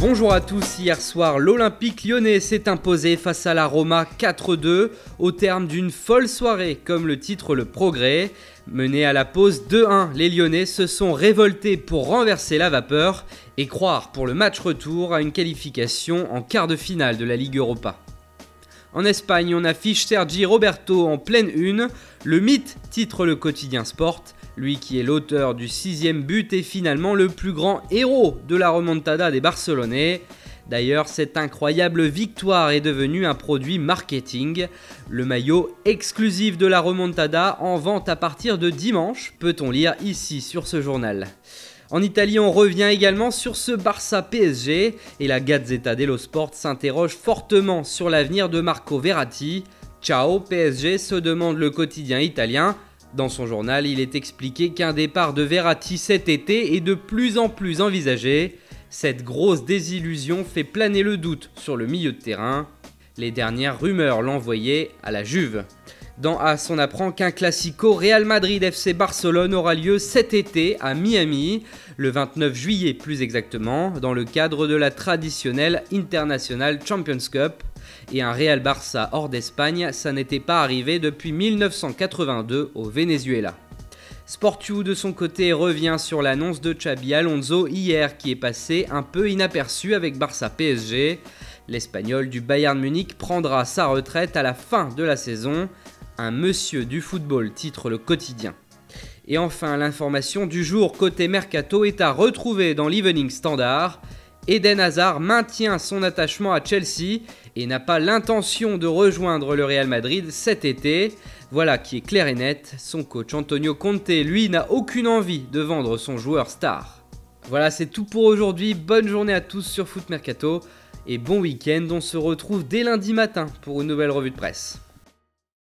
Bonjour à tous, hier soir l'Olympique lyonnais s'est imposé face à la Roma 4-2 au terme d'une folle soirée comme le titre le progrès. Menés à la pause 2-1, les Lyonnais se sont révoltés pour renverser la vapeur et croire pour le match retour à une qualification en quart de finale de la Ligue Europa. En Espagne, on affiche Sergi Roberto en pleine une, le mythe titre le quotidien Sport. Lui qui est l'auteur du 6e but est finalement le plus grand héros de la remontada des Barcelonais. D'ailleurs, cette incroyable victoire est devenue un produit marketing. Le maillot exclusif de la remontada en vente à partir de dimanche, peut-on lire ici sur ce journal. En Italie, on revient également sur ce Barça PSG et la Gazzetta dello Sport s'interroge fortement sur l'avenir de Marco Verratti. Ciao PSG, se demande le quotidien italien. Dans son journal, il est expliqué qu'un départ de Verratti cet été est de plus en plus envisagé. Cette grosse désillusion fait planer le doute sur le milieu de terrain. Les dernières rumeurs l'envoyaient à la Juve. Dans AS, on apprend qu'un classico Real Madrid FC Barcelone aura lieu cet été à Miami, le 29 juillet plus exactement, dans le cadre de la traditionnelle International Champions Cup. Et un Real Barça hors d'Espagne, ça n'était pas arrivé depuis 1982 au Venezuela. Sport2 de son côté revient sur l'annonce de Xabi Alonso hier qui est passé un peu inaperçu avec Barça PSG. L'Espagnol du Bayern Munich prendra sa retraite à la fin de la saison. Un monsieur du football titre le quotidien. Et enfin, l'information du jour côté Mercato est à retrouver dans l'Evening Standard. Eden Hazard maintient son attachement à Chelsea et n'a pas l'intention de rejoindre le Real Madrid cet été. Voilà qui est clair et net, son coach Antonio Conte, lui, n'a aucune envie de vendre son joueur star. Voilà, c'est tout pour aujourd'hui, bonne journée à tous sur Foot Mercato et bon week-end, on se retrouve dès lundi matin pour une nouvelle revue de presse.